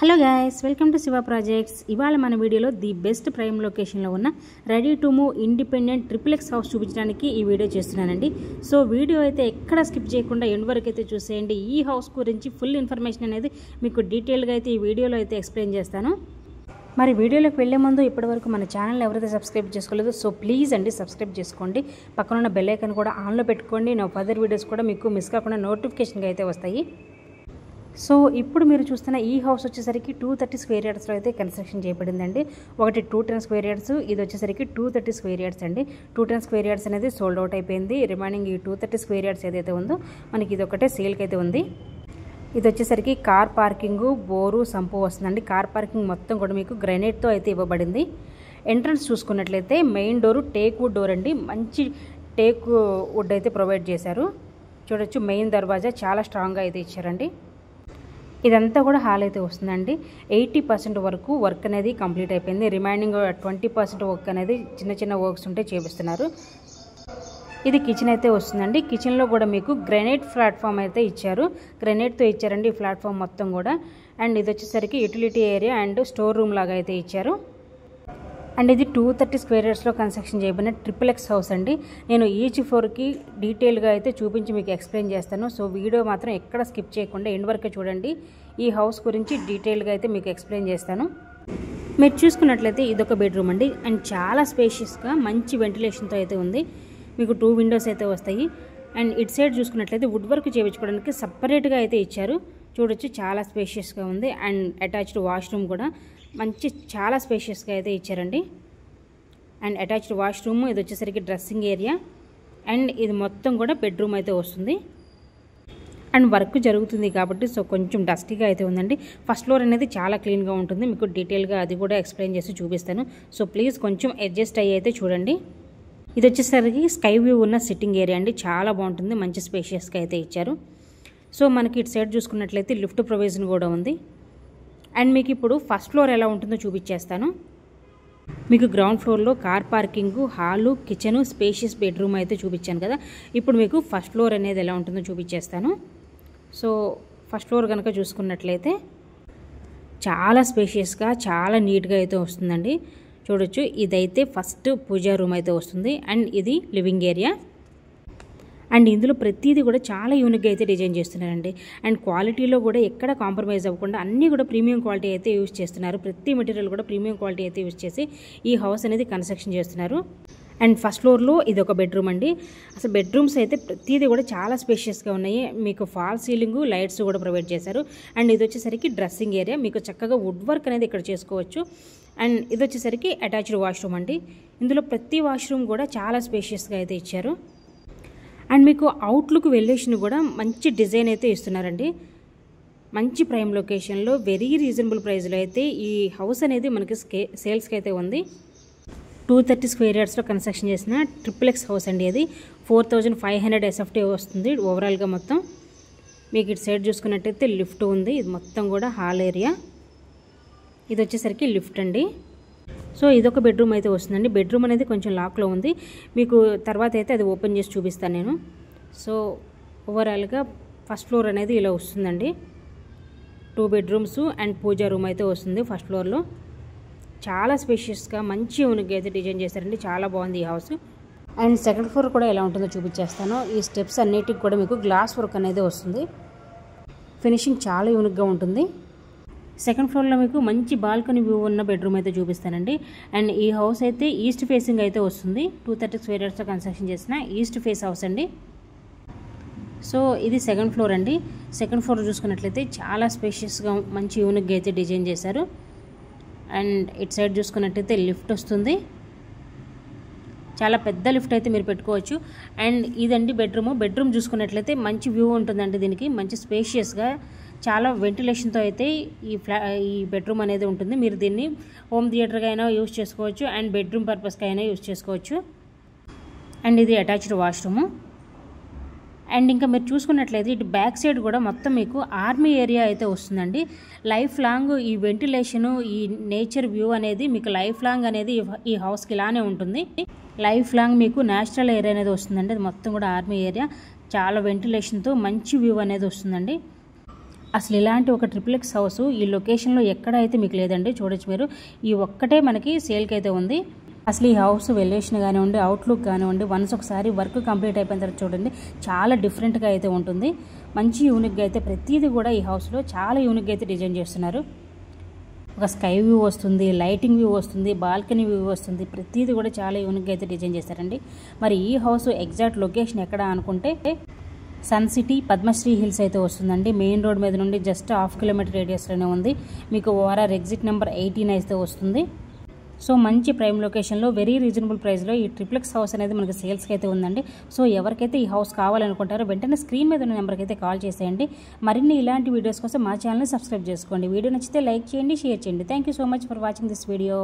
Hello guys, welcome to Shiva projects. ఇవాళ మన వీడియోలో ది బెస్ట్ ప్రైమ్ లొకేషన్లో ఉన్న ready to move independent triple house చూపించడానికి ఈ వీడియో చేస్తున్నానండి. సో వీడియో అయితే ఎక్కడ స్కిప్ చేయకుండా ఎండ్ వరకు అయితే చూసేయండి. ఈ హౌస్ గురించి ఫుల్ ఇన్ఫర్మేషన్ అనేది మీకు డీటెయిల్గా అయితే ఈ వీడియోలో అయితే ఎక్స్ప్లెయిన్ చేస్తాను. మరి వీడియోలోకి వెళ్లే ముందు ఇప్పటివరకు మన ఛానల్ ఎవరైతే సబ్స్క్రైబ్ చేసుకోలేదో సో ప్లీజ్ అండి సబ్స్క్రైబ్ చేసుకోండి. పక్కన ఉన్న బెల్ ఐకాన్ కూడా ఆన్లో పెట్టుకోండి. నా ఫర్దర్ వీడియోస్ కూడా మీకు మిస్ కాకుండా నోటిఫికేషన్గా అయితే వస్తాయి. సో ఇప్పుడు మీరు చూస్తున్న ఈ హౌస్ వచ్చేసరికి 230 స్క్వేర్ యార్డ్స్లో అయితే కన్స్ట్రక్షన్ చేయబడిందండి. ఒకటి 210 స్క్వేర్ యార్డ్స్, ఇది వచ్చేసరికి 230 స్క్వేర్ యార్డ్స్ అండి. 210 స్క్వేర్ యార్డ్స్ అనేది సోల్డ్ అవుట్ అయిపోయింది. రిమైనింగ్ ఈ 230 స్క్వేర్ యార్డ్స్ ఏదైతే ఉందో మనకి ఇది ఒకటే సేల్కి అయితే ఉంది. ఇది వచ్చేసరికి కార్ పార్కింగ్, బోరు, సంపు వస్తుందండి. కార్ పార్కింగ్ మొత్తం కూడా మీకు గ్రానైట్తో అయితే ఇవ్వబడింది. ఎంట్రన్స్ చూసుకున్నట్లయితే main door teak wood door అండి. మంచి టేక్ వుడ్ అయితే ప్రొవైడ్ చేశారు. చూడొచ్చు, మెయిన్ దర్వాజా చాలా స్ట్రాంగ్గా అయితే ఇచ్చారండి. ఇదంతా కూడా హాల్ అయితే వస్తుందండి. 80% వరకు వర్క్ అనేది కంప్లీట్ అయిపోయింది. రిమైనింగ్ 20% వర్క్ అనేది చిన్న చిన్న వర్క్స్ ఉంటే చేపిస్తున్నారు. ఇది కిచెన్ అయితే వస్తుందండి. కిచెన్లో కూడా మీకు గ్రానైట్ ప్లాట్ఫామ్ అయితే ఇచ్చారు. గ్రానైట్తో ఇచ్చారండి ఈ ప్లాట్ఫామ్ మొత్తం కూడా. అండ్ ఇది వచ్చేసరికి utility area and store room లాగా అయితే ఇచ్చారు. అండ్ ఇది 230 స్క్వేర్ యార్డ్స్లో కన్స్ట్రక్షన్ చేయబడిన ట్రిపుల్ ఎక్స్ హౌస్ అండి. నేను ఈచ్ ఫ్లోర్కి డీటెయిల్గా అయితే చూపించి మీకు ఎక్స్ప్లెయిన్ చేస్తాను. సో వీడియో మాత్రం ఎక్కడ స్కిప్ చేయకుండా ఎండ్ వరకే చూడండి. ఈ హౌస్ గురించి డీటెయిల్గా అయితే మీకు ఎక్స్ప్లెయిన్ చేస్తాను. మీరు చూసుకున్నట్లయితే ఇదొక బెడ్రూమ్ అండి. అండ్ చాలా స్పేషియస్గా మంచి వెంటిలేషన్తో అయితే ఉంది. మీకు 2 విండోస్ అయితే వస్తాయి. అండ్ ఇటు సైడ్ చూసుకున్నట్లయితే వుడ్ వర్క్ చేయించుకోవడానికి సపరేట్గా అయితే ఇచ్చారు. చూడొచ్చు, చాలా స్పేషియస్గా ఉంది. అండ్ అటాచ్డ్ వాష్రూమ్ కూడా చాలా స్పేషియస్గా అయితే ఇచ్చారండి. అండ్ అటాచ్డ్ వాష్రూమ్, ఇది వచ్చేసరికి డ్రెస్సింగ్ ఏరియా. అండ్ ఇది మొత్తం కూడా బెడ్రూమ్ అయితే వస్తుంది. అండ్ వర్క్ జరుగుతుంది కాబట్టి సో కొంచెం డస్టీగా అయితే ఉందండి. ఫస్ట్ ఫ్లోర్ అనేది చాలా క్లీన్గా ఉంటుంది. మీకు డీటెయిల్గా అది కూడా ఎక్స్ప్లెయిన్ చేసి చూపిస్తాను. సో ప్లీజ్ కొంచెం అడ్జస్ట్ అయ్యి అయితే చూడండి. ఇది వచ్చేసరికి స్కై వ్యూ ఉన్న సిట్టింగ్ ఏరియా అండి. చాలా బాగుంటుంది. మంచి స్పేషియస్గా అయితే ఇచ్చారు. సో మనకి ఇటు సైడ్ చూసుకున్నట్లయితే లిఫ్ట్ ప్రొవిజన్ కూడా ఉంది. అండ్ మీకు ఇప్పుడు ఫస్ట్ ఫ్లోర్ ఎలా ఉంటుందో చూపించేస్తాను. మీకు గ్రౌండ్ ఫ్లోర్లో car parking, hall, kitchen, spacious bedroom అయితే చూపించాను కదా. ఇప్పుడు మీకు ఫస్ట్ ఫ్లోర్ అనేది ఎలా ఉంటుందో చూపించేస్తాను. సో ఫస్ట్ ఫ్లోర్ కనుక చూసుకున్నట్లయితే చాలా స్పేషియస్గా, చాలా నీట్గా అయితే వస్తుందండి. చూడొచ్చు, ఇదైతే ఫస్ట్ పూజా రూమ్ అయితే వస్తుంది. అండ్ ఇది లివింగ్ ఏరియా. అండ్ ఇందులో ప్రతిదీ కూడా చాలా యూనిక్గా అయితే డిజైన్ చేస్తున్నారండి. అండ్ క్వాలిటీలో కూడా ఎక్కడ కాంప్రమైజ్ అవ్వకుండా అన్నీ కూడా ప్రీమియం క్వాలిటీ అయితే యూజ్ చేస్తున్నారు. ప్రతి మెటీరియల్ కూడా ప్రీమియం క్వాలిటీ అయితే యూజ్ చేసి ఈ హౌస్ అనేది కన్స్ట్రక్షన్ చేస్తున్నారు. అండ్ ఫస్ట్ ఫ్లోర్లో ఇది ఒక బెడ్రూమ్ అండి. అసలు బెడ్రూమ్స్ అయితే ప్రతిదీ కూడా చాలా స్పేషియస్గా ఉన్నాయి. మీకు ఫాల్ సీలింగ్, లైట్స్ కూడా ప్రొవైడ్ చేశారు. అండ్ ఇది వచ్చేసరికి డ్రెస్సింగ్ ఏరియా. మీకు చక్కగా వుడ్ వర్క్ అనేది ఇక్కడ చేసుకోవచ్చు. అండ్ ఇది వచ్చేసరికి అటాచ్డ్ వాష్రూమ్ అండి. ఇందులో ప్రతి వాష్రూమ్ కూడా చాలా స్పేషియస్గా అయితే ఇచ్చారు. అండ్ మీకు అవుట్లుక్ వెల్యుయేషన్ కూడా మంచి డిజైన్ అయితే ఇస్తున్నారండి. మంచి ప్రైమ్ లొకేషన్లో వెరీ రీజనబుల్ ప్రైస్లో అయితే ఈ హౌస్ అనేది మనకి సేల్స్కి అయితే ఉంది. 230 స్క్వేర్ యార్డ్స్లో కన్స్ట్రక్షన్ చేసిన ట్రిపుల్ ఎక్స్ హౌస్ అండి. అది 4500 SFT వస్తుంది ఓవరాల్గా మొత్తం. మీకు ఇటు సైడ్ చూసుకున్నట్టయితే లిఫ్ట్ ఉంది. ఇది మొత్తం కూడా హాల్ ఏరియా. ఇది వచ్చేసరికి లిఫ్ట్ అండి. సో ఇదొక బెడ్రూమ్ అయితే వస్తుందండి. బెడ్రూమ్ అనేది కొంచెం లాక్లో ఉంది. మీకు తర్వాత అయితే అది ఓపెన్ చేసి చూపిస్తాను నేను. సో ఓవరాల్గా ఫస్ట్ ఫ్లోర్ అనేది ఇలా వస్తుందండి. 2 బెడ్రూమ్స్ అండ్ పూజా రూమ్ అయితే వస్తుంది ఫస్ట్ ఫ్లోర్లో. చాలా స్పేషియస్గా మంచి యూనిక్గా అయితే డిజైన్ చేశారండి. చాలా బాగుంది ఈ హౌస్. అండ్ సెకండ్ ఫ్లోర్ కూడా ఎలా ఉంటుందో చూపించేస్తాను. ఈ స్టెప్స్ అన్నిటికి కూడా మీకు గ్లాస్ వర్క్ అనేది వస్తుంది. ఫినిషింగ్ చాలా యూనిక్గా ఉంటుంది. సెకండ్ ఫ్లోర్లో మీకు మంచి బాల్కనీ వ్యూ ఉన్న బెడ్రూమ్ అయితే చూపిస్తానండి. అండ్ ఈ హౌస్ అయితే ఈస్ట్ ఫేసింగ్ అయితే వస్తుంది. 230 స్క్వేర్ యార్డ్స్లో కన్స్ట్రక్షన్ చేసిన ఈస్ట్ ఫేస్ హౌస్ అండి. సో ఇది సెకండ్ ఫ్లోర్ అండి. సెకండ్ ఫ్లోర్ చూసుకున్నట్లయితే చాలా స్పేషియస్గా మంచి యూనిక్గా అయితే డిజైన్ చేశారు. అండ్ ఇటు సైడ్ చూసుకున్నట్లయితే లిఫ్ట్ వస్తుంది. చాలా పెద్ద లిఫ్ట్ అయితే మీరు పెట్టుకోవచ్చు. అండ్ ఇదండి బెడ్రూమ్ చూసుకున్నట్లయితే మంచి వ్యూ ఉంటుందండి. దీనికి మంచి స్పేషియస్గా చాలా వెంటిలేషన్తో అయితే ఈ బెడ్రూమ్ అనేది ఉంటుంది. మీరు దీన్ని హోమ్ థియేటర్గా అయినా యూజ్ చేసుకోవచ్చు అండ్ బెడ్రూమ్ పర్పస్గా అయినా యూజ్ చేసుకోవచ్చు. అండ్ ఇది అటాచ్డ్ వాష్రూము. అండ్ ఇంకా మీరు చూసుకున్నట్లయితే ఇటు బ్యాక్ సైడ్ కూడా మొత్తం మీకు ఆర్మీ ఏరియా అయితే వస్తుందండి. లైఫ్ లాంగ్ ఈ వెంటిలేషను, ఈ నేచర్ వ్యూ అనేది మీకు లైఫ్ లాంగ్ అనేది ఈ హౌస్కి ఇలానే ఉంటుంది. లైఫ్ లాంగ్ మీకు నేచురల్ ఏరియా అనేది వస్తుందండి. అది మొత్తం కూడా ఆర్మీ ఏరియా. చాలా వెంటిలేషన్తో మంచి వ్యూ అనేది వస్తుందండి. అసలు ఇలాంటి ఒక ట్రిప్లెక్స్ హౌస్ ఈ లొకేషన్లో ఎక్కడ అయితే మీకు లేదండి. చూడొచ్చు మీరు, ఈ ఒక్కటే మనకి సేల్కి అయితే ఉంది. అసలు ఈ హౌస్ వెల్యుయేషన్ కానివ్వండి, అవుట్లుక్ కానివ్వండి, వన్స్ ఒకసారి వర్క్ కంప్లీట్ అయిపోయిన తర్వాత చూడండి చాలా డిఫరెంట్గా అయితే ఉంటుంది. మంచి యూనిక్గా అయితే ప్రతిదీ కూడా ఈ హౌస్లో చాలా యూనిక్గా అయితే డిజైన్ చేస్తున్నారు. ఒక స్కై వ్యూ వస్తుంది, లైటింగ్ వ్యూ వస్తుంది, బాల్కనీ వ్యూ వస్తుంది, ప్రతిదీ కూడా చాలా యూనిక్గా అయితే డిజైన్ చేస్తారండి. మరి ఈ హౌస్ ఎగ్జాక్ట్ లొకేషన్ ఎక్కడ అనుకుంటే సన్ సిటీ పద్మశ్రీ హిల్స్ అయితే వస్తుందండి. మెయిన్ రోడ్ మీద నుండి జస్ట్ 1/2 కిలోమీటర్ రేడియస్లోనే ఉంది. మీకు ఓఆర్ఆర్ ఎగ్జిట్ నెంబర్ 18 అయితే వస్తుంది. సో మంచి ప్రైమ్ లొకేషన్లో వెరీ రీజనబుల్ ప్రైస్లో ఈ ట్రిప్లెక్స్ హౌస్ అనేది మనకి సేల్స్కి అయితే ఉందండి. సో ఎవరికైతే ఈ హౌస్ కావాలనుకుంటారో వెంటనే స్క్రీన్ మీద ఉన్న నెంబర్కి అయితే కాల్ చేసేయండి. మరిన్ని ఇలాంటి వీడియోస్ కోసం మా ఛానల్ని సబ్స్క్రైబ్ చేసుకోండి. వీడియో నచ్చితే లైక్ చేయండి, షేర్ చేయండి. Thank you so much for watching this video.